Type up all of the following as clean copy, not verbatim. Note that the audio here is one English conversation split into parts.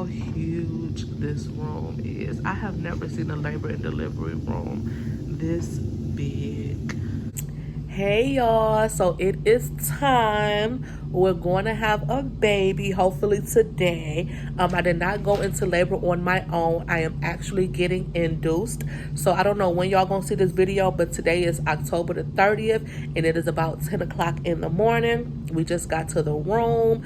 how huge this room is. I have never seen a labor and delivery room this big. Hey y'all, so it is time. We're going to have a baby hopefully today. I did not go into labor on my own. I am actually getting induced. So I don't know when y'all gonna see this video, but today is October the 30th and it is about 10 o'clock in the morning. We just got to the room.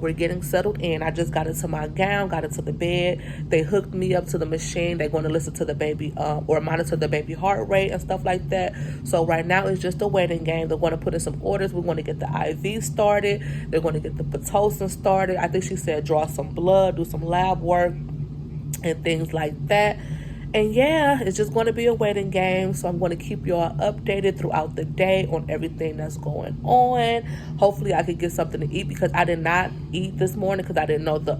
We're getting settled in. I just got into my gown, got into the bed. They hooked me up to the machine. They're going to listen to the baby or monitor the baby heart rate and stuff like that. So right now it's just a waiting game. They're going to put in some orders. We're going to get the IV started. They're going to get the Pitocin started. I think she said draw some blood, do some lab work and things like that. And yeah, it's just going to be a waiting game. So I'm going to keep y'all updated throughout the day on everything that's going on. Hopefully I could get something to eat because I did not eat this morning because I didn't know the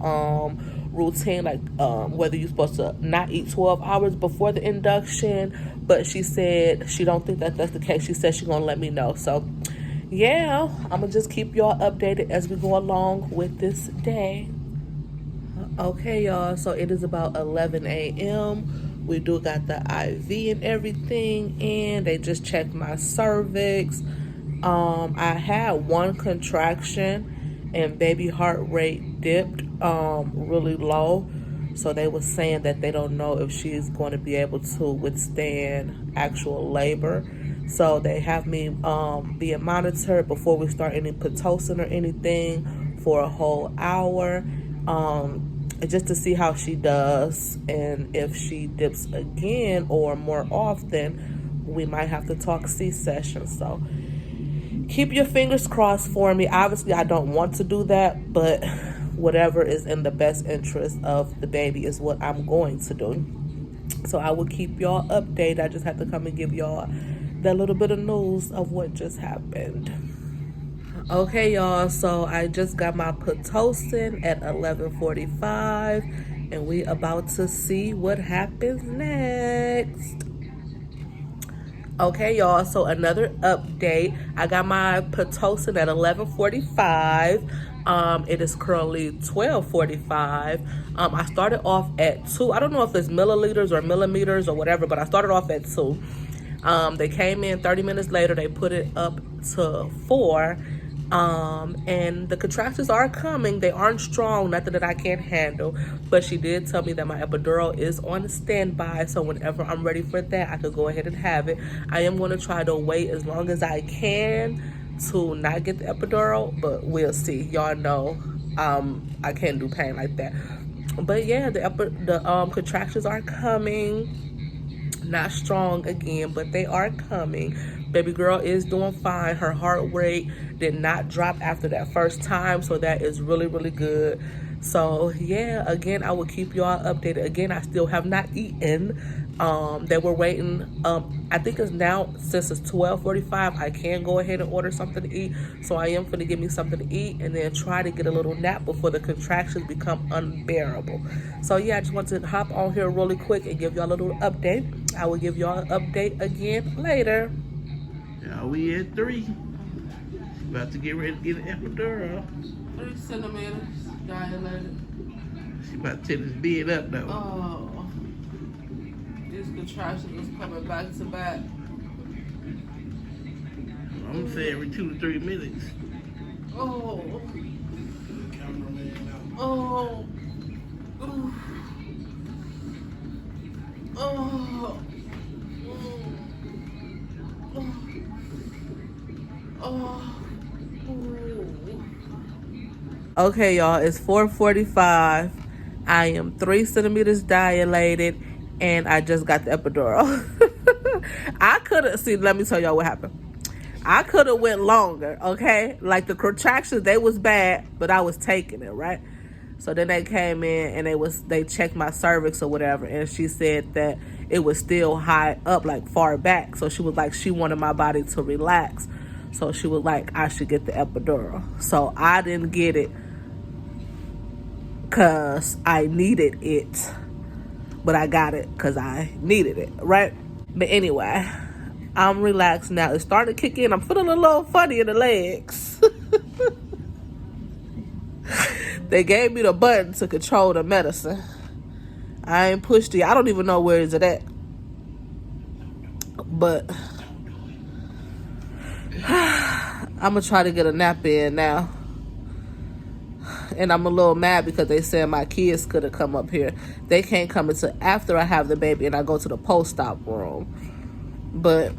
routine, like whether you're supposed to not eat 12 hours before the induction. But she said she don't think that that's the case. She said she's going to let me know. So yeah, I'm going to just keep y'all updated as we go along with this day. Okay, y'all, so it is about 11 a.m. We do got the IV and everything, and they just checked my cervix. I had one contraction, and baby heart rate dipped really low. So they were saying that they don't know if she's going to be able to withstand actual labor. So they have me being monitored before we start any Pitocin or anything for a whole hour. Just to see how she does, and if she dips again or more often, we might have to talk C-section. So keep your fingers crossed for me. Obviously I don't want to do that, but whatever is in the best interest of the baby is what I'm going to do. So I will keep y'all updated. I just have to come and give y'all that little bit of news of what just happened. Okay, y'all, so I just got my Pitocin at 11:45, and we about to see what happens next. Okay, y'all, so another update. I got my Pitocin at 11:45. It is currently 12:45. I started off at 2. I don't know if it's milliliters or millimeters or whatever, but I started off at 2. They came in 30 minutes later. They put it up to 4. And the contractions are coming. They aren't strong, nothing that I can't handle, but she did tell me that my epidural is on standby, so whenever I'm ready for that, I could go ahead and have it. I am going to try to wait as long as I can to not get the epidural, but we'll see. Y'all know I can't do pain like that. But yeah, the contractions are coming. Not strong again, but they are coming. Baby girl is doing fine. Her heart rate did not drop after that first time, so that is really, really good. So yeah, again, I will keep y'all updated. Again, I still have not eaten. They were waiting. I think it's now, since it's 12:45, I can go ahead and order something to eat. So I am gonna give me something to eat and then try to get a little nap before the contractions become unbearable. So yeah, I just want to hop on here really quick and give y'all a little update. I will give y'all an update again later. Yeah, we at 3. About to get ready to get an epidural. 3 centimeters dilated. She about to tear this bed up though. Oh, these contractions is coming back to back. I'm gonna say every 2 to 3 minutes. Oh. Oh. Oh. Okay, y'all, it's 4:45. I am 3 centimeters dilated, and I just got the epidural. I could have, let me tell y'all what happened. I could have went longer, okay? Like the contractions, they was bad, but I was taking it, right? So then they came in and they checked my cervix or whatever, and she said that it was still high up, like far back. So she was like, she wanted my body to relax. So she was like, I should get the epidural. So I didn't get it because I needed it, but I got it because I needed it, right? But anyway, I'm relaxed now. It's starting to kick in. I'm feeling a little funny in the legs. They gave me the button to control the medicine. I ain't pushed it. I don't even know where is it at. But I'm gonna try to get a nap in now. And I'm a little mad because they said my kids could have come up here. They can't come until after I have the baby and I go to the post-op room. But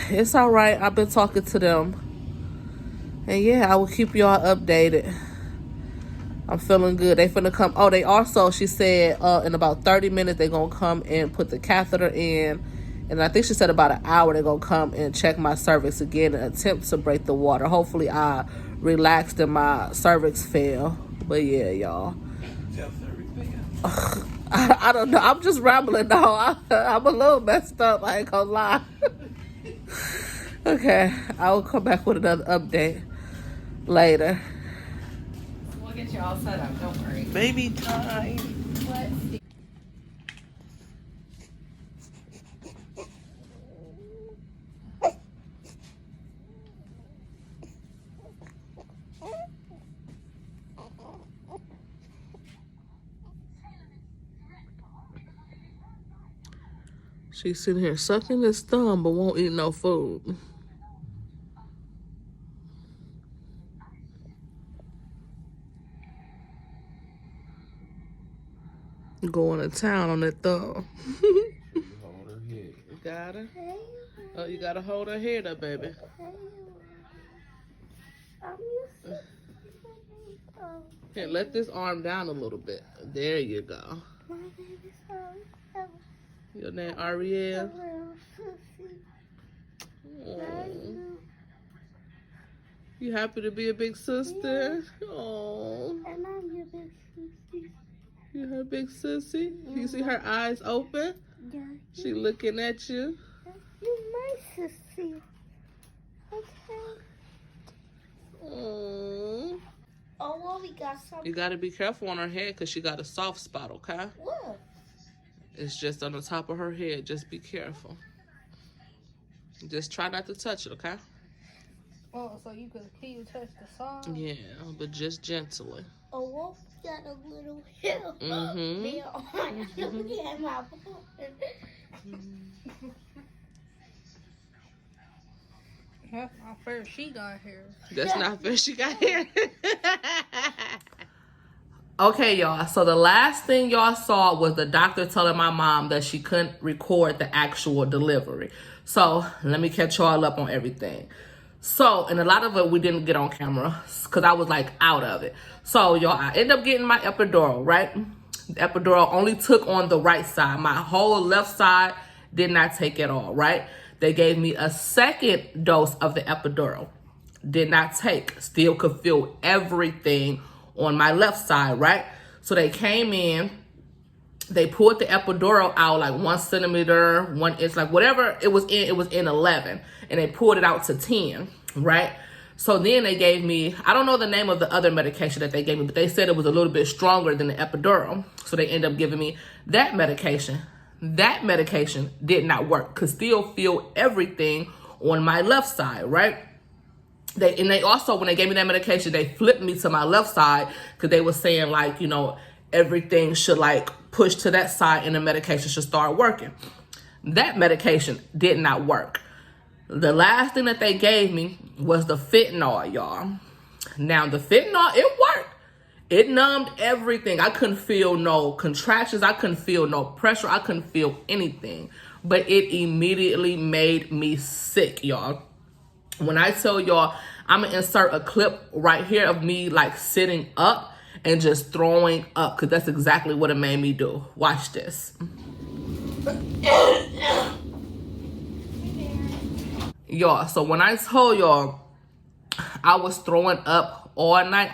it's all right. I've been talking to them. And yeah, I will keep y'all updated. I'm feeling good. They finna come. Oh, they also, she said in about 30 minutes they're gonna come and put the catheter in. And I think she said about an hour they're gonna come and check my cervix again and attempt to break the water. Hopefully I relaxed and my cervix fell. But yeah, y'all. I don't know. I'm just rambling now. I'm a little messed up. I ain't gonna lie. Okay, I will come back with another update later. We'll get you all set up, don't worry. Baby time. She's sitting here sucking his thumb but won't eat no food. Going to town on that thumb. Hold her head. You got her? Oh, you gotta hold her head up, baby. Here, let this arm down a little bit. There you go. Your name Ariel? Oh. You happy to be a big sister? Oh. And I'm your big sister. You her big sissy? You see her eyes open? Yeah. She looking at you. You're my sister. Okay. Oh. Oh, well, we got some. You gotta be careful on her head because she got a soft spot, okay? What? It's just on the top of her head. Just be careful. Just try not to touch it, okay? Oh, so you can touch the side? Yeah, but just gently. Oh, well, we got a little hill. Mm-hmm. There on. Look at my book. That's not fair. She got here. That's not fair. She got here. Okay, y'all. So the last thing y'all saw was the doctor telling my mom that she couldn't record the actual delivery. So let me catch y'all up on everything. So, and a lot of it we didn't get on camera because I was like out of it. So y'all, I ended up getting my epidural, right? The epidural only took on the right side. My whole left side did not take at all, right? They gave me a second dose of the epidural. Did not take. Still could feel everything on my left side, right? So they came in, they pulled the epidural out like 1 centimeter, 1 inch, like whatever it was in 11. And they pulled it out to 10, right? So then they gave me, I don't know the name of the other medication that they gave me, but they said it was a little bit stronger than the epidural. So they ended up giving me that medication. That medication did not work. Could still feel everything on my left side, right? They also, when they gave me that medication, they flipped me to my left side because they were saying like, you know, everything should like push to that side and the medication should start working. That medication did not work. The last thing that they gave me was the fentanyl, y'all. Now the fentanyl, it worked. It numbed everything. I couldn't feel no contractions. I couldn't feel no pressure. I couldn't feel anything. But it immediately made me sick, y'all. When I tell y'all, I'm going to insert a clip right here of me like sitting up and just throwing up because that's exactly what it made me do. Watch this. Y'all, so when I told y'all I was throwing up all night,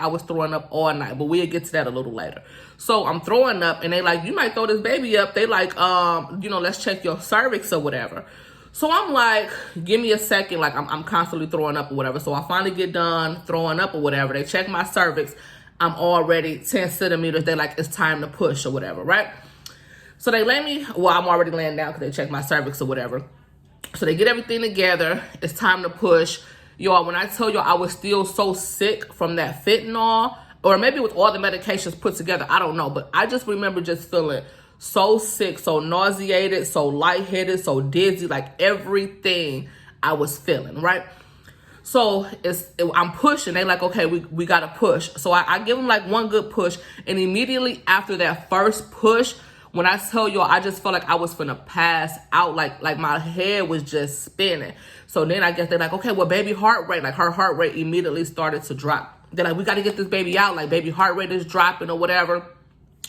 but we'll get to that a little later. So I'm throwing up and they like, you might throw this baby up. They like, you know, let's check your cervix or whatever. So I'm like, give me a second. Like I'm constantly throwing up or whatever. So I finally get done throwing up or whatever. They check my cervix. I'm already 10 centimeters. They're like, it's time to push or whatever, right? So they lay me, well, I'm already laying down because they check my cervix or whatever. So they get everything together. It's time to push. Y'all, when I tell y'all I was still so sick from that fentanyl, or maybe with all the medications put together, I don't know. But I just remember just feeling so sick, so nauseated, so lightheaded, so dizzy, like everything I was feeling, right? So I'm pushing. They like, okay, we got to push. So I give them like one good push. And immediately after that first push, when I tell y'all, I just felt like I was finna pass out. Like my head was just spinning. So then I guess they're like, okay, well, baby heart rate, like her heart rate immediately started to drop. They're like, we got to get this baby out. Like baby heart rate is dropping or whatever.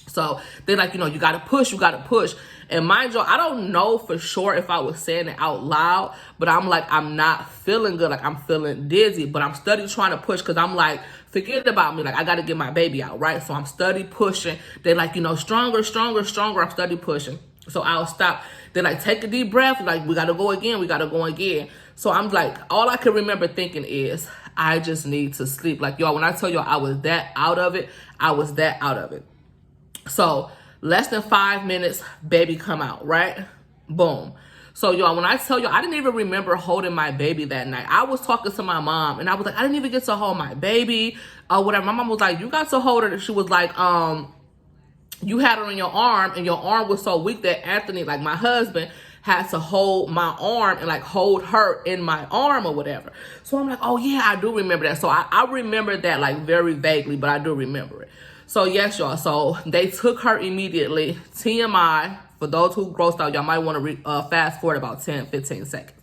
So they're like, you know, you got to push, you got to push. And mind you, I don't know for sure if I was saying it out loud, but I'm like, I'm not feeling good. Like I'm feeling dizzy, but I'm steady trying to push because I'm like, forget about me. Like I got to get my baby out, right? So I'm steady pushing. They're like, you know, stronger, stronger, stronger. I'm steady pushing. So I'll stop. They're like, take a deep breath. Like, we got to go again. We got to go again. So I'm like, all I can remember thinking is, I just need to sleep. Like, y'all, when I tell y'all I was that out of it, I was that out of it. So less than 5 minutes, baby come out, right? Boom. So y'all, when I tell y'all, I didn't even remember holding my baby that night. I was talking to my mom and I was like, I didn't even get to hold my baby or whatever. My mom was like, you got to hold her. And she was like, you had her in your arm and your arm was so weak that Anthony, like my husband, had to hold my arm and like hold her in my arm or whatever. So I'm like, oh yeah, I do remember that. So I remember that like very vaguely, but I do remember it. So yes, y'all. So they took her immediately. TMI, for those who grossed out, y'all might want to fast forward about 10, 15 seconds.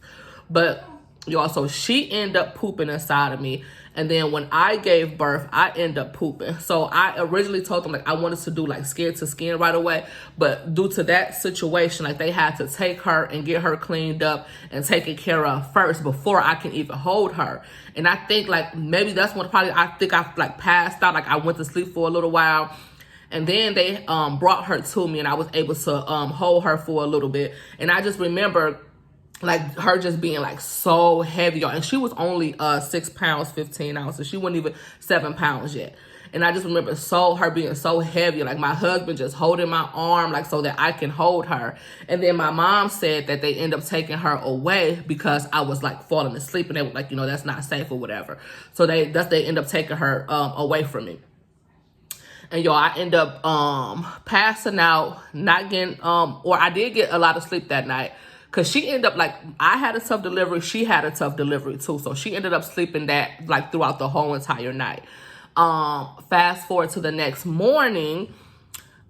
But y'all, so she ended up pooping inside of me. And then when I gave birth, I ended up pooping. So I originally told them like I wanted to do like skin to skin right away. But due to that situation, like they had to take her and get her cleaned up and taken care of first before I can even hold her. And I think like maybe that's when probably I think I like passed out. Like I went to sleep for a little while. And then they brought her to me and I was able to hold her for a little bit. And I just remember like her just being like so heavy, y'all. And she was only 6 pounds, 15 ounces. She wasn't even 7 pounds yet. And I just remember her being so heavy, like my husband just holding my arm, like so that I can hold her. And then my mom said that they end up taking her away because I was like falling asleep and they were like, you know, that's not safe or whatever. So they end up taking her away from me. And y'all, I end up passing out, not getting, or I did get a lot of sleep that night. Because she ended up, like, I had a tough delivery. She had a tough delivery, too. So she ended up sleeping that, like, throughout the whole entire night. Fast forward to the next morning,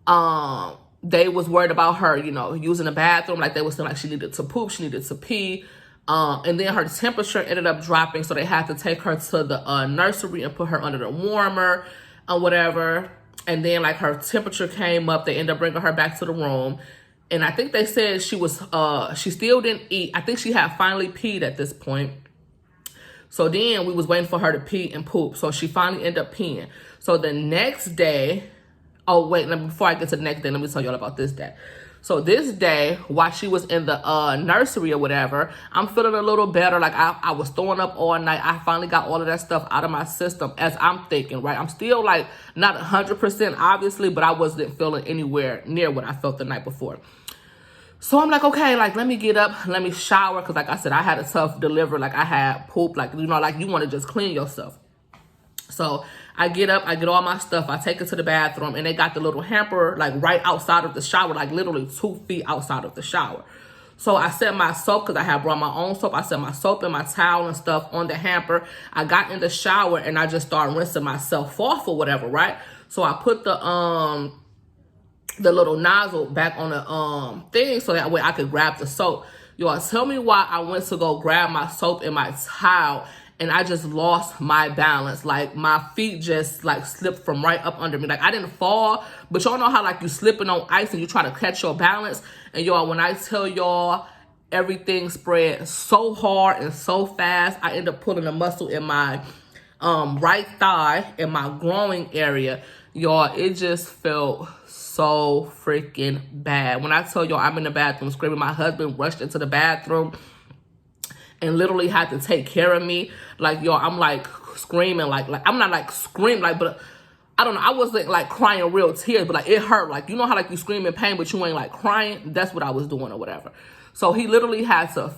they was worried about her, you know, using the bathroom. Like, they was saying, like, she needed to poop. She needed to pee. And then her temperature ended up dropping. So they had to take her to the nursery and put her under the warmer or whatever. And then, like, her temperature came up. They ended up bringing her back to the room. And I think they said she still didn't eat. I think she had finally peed at this point. So then we was waiting for her to pee and poop. So she finally ended up peeing. So the next day, oh wait, before I get to the next day, let me tell y'all about this day. So this day, while she was in the nursery or whatever, I'm feeling a little better. Like I was throwing up all night. I finally got all of that stuff out of my system as I'm thinking, right? I'm still like not 100% obviously, but I wasn't feeling anywhere near what I felt the night before. So I'm like, okay, like, let me get up, let me shower. Because like I said, I had a tough delivery. Like I had poop, like, you know, like you want to just clean yourself. So I get up, I get all my stuff, I take it to the bathroom, and they got the little hamper, like right outside of the shower, like literally 2 feet outside of the shower. So I set my soap, because I had brought my own soap. I set my soap and my towel and stuff on the hamper. I got in the shower and I just started rinsing myself off or whatever, right? So I put the little nozzle back on the thing so that way I could grab the soap. Y'all, tell me why I went to go grab my soap and my towel and I just lost my balance. Like my feet just like slipped from right up under me. Like I didn't fall, but y'all know how like you slipping on ice and you try to catch your balance. And y'all, when I tell y'all, everything spread so hard and so fast, I ended up pulling a muscle in my right thigh in my groin area. Y'all, it just felt so freaking bad. When I tell y'all I'm in the bathroom screaming, my husband rushed into the bathroom and literally had to take care of me. Like, y'all, I'm like screaming, like I'm not like screaming, like, but I don't know. I wasn't like crying real tears, but like it hurt. Like, you know how like you scream in pain, but you ain't like crying? That's what I was doing or whatever. So he literally had to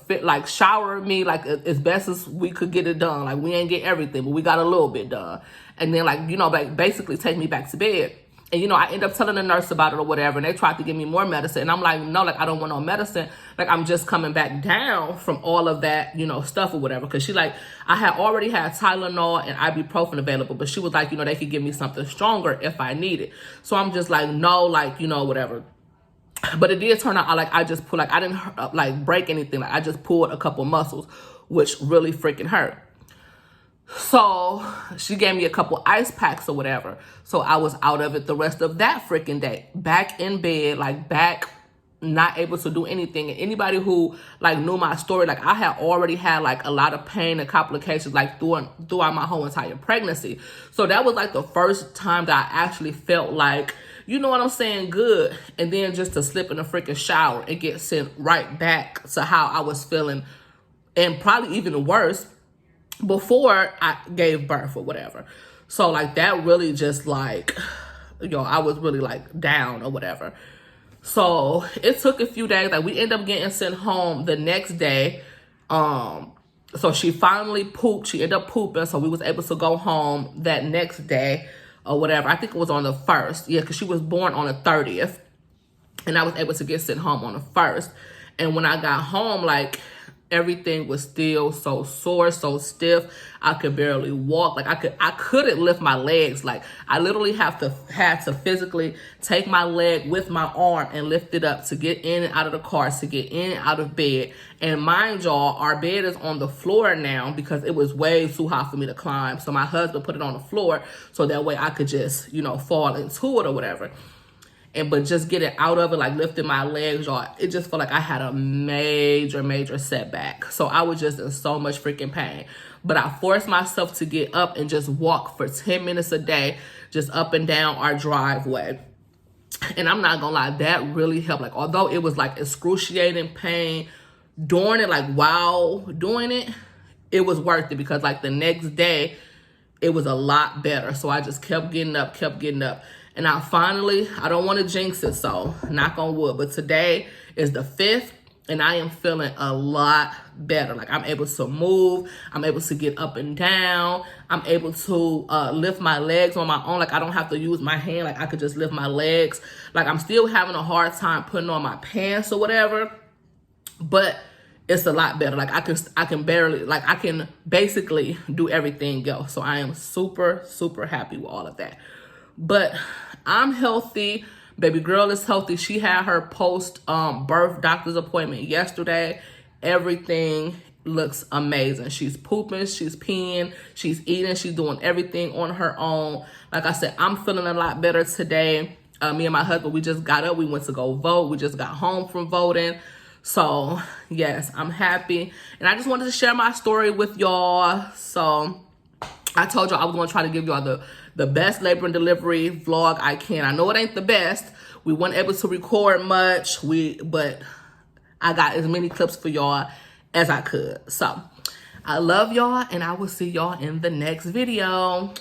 shower me like as best as we could get it done. Like we ain't get everything, but we got a little bit done. And then basically take me back to bed. And, I end up telling the nurse about it or whatever. And they tried to give me more medicine. And I'm like, no, I don't want no medicine. I'm just coming back down from all of that, stuff or whatever. Because I had already had Tylenol and ibuprofen available. But she was like, they could give me something stronger if I need it. So I'm just like, no, whatever. But it did turn out, I just pulled, I didn't, break anything. I just pulled a couple muscles, which really freaking hurt. So she gave me a couple ice packs or whatever. So I was out of it the rest of that freaking day. Back in bed, back, not able to do anything. And anybody who knew my story, I had already had a lot of pain and complications throughout my whole entire pregnancy. So that was the first time that I actually felt you know what I'm saying, good. And then just to slip in a freaking shower and get sent right back to how I was feeling, and probably even worse before I gave birth or whatever. So that really just I was really down or whatever. So it took a few days. We ended up getting sent home the next day. So she finally pooped. She ended up pooping. So we was able to go home that next day or whatever. I think it was on the 1st. Yeah, because she was born on the 30th. And I was able to get sent home on the 1st. And when I got home, everything was still so sore, so stiff. I could barely walk. I couldn't lift my legs. I literally had to physically take my leg with my arm and lift it up to get in and out of the car, to get in and out of bed. And mind y'all, our bed is on the floor now because it was way too hot for me to climb. So my husband put it on the floor so that way I could just, fall into it or whatever. But just getting out of it, lifting my legs, y'all, it just felt like I had a major setback. So I was just in so much freaking pain. But I forced myself to get up and just walk for 10 minutes a day, just up and down our driveway. And I'm not gonna lie, that really helped. Although it was excruciating pain doing it, while doing it, it was worth it because the next day, it was a lot better. So I just kept getting up. And I don't want to jinx it, so knock on wood. But today is the 5th, and I am feeling a lot better. I'm able to move. I'm able to get up and down. I'm able to lift my legs on my own. I don't have to use my hand. I could just lift my legs. I'm still having a hard time putting on my pants or whatever, but it's a lot better. I can basically do everything else. So I am super happy with all of that. But I'm healthy. Baby girl is healthy. She had her post-birth doctor's appointment yesterday. Everything looks amazing. She's pooping, she's peeing, she's eating, she's doing everything on her own. Like I said, I'm feeling a lot better today. Me and my husband, we just got up. We went to go vote. We just got home from voting. So, yes, I'm happy. And I just wanted to share my story with y'all. So, I told y'all I was going to try to give y'all the best labor and delivery vlog I can. I know it ain't the best. We weren't able to record much, but I got as many clips for y'all as I could. So, I love y'all, and I will see y'all in the next video.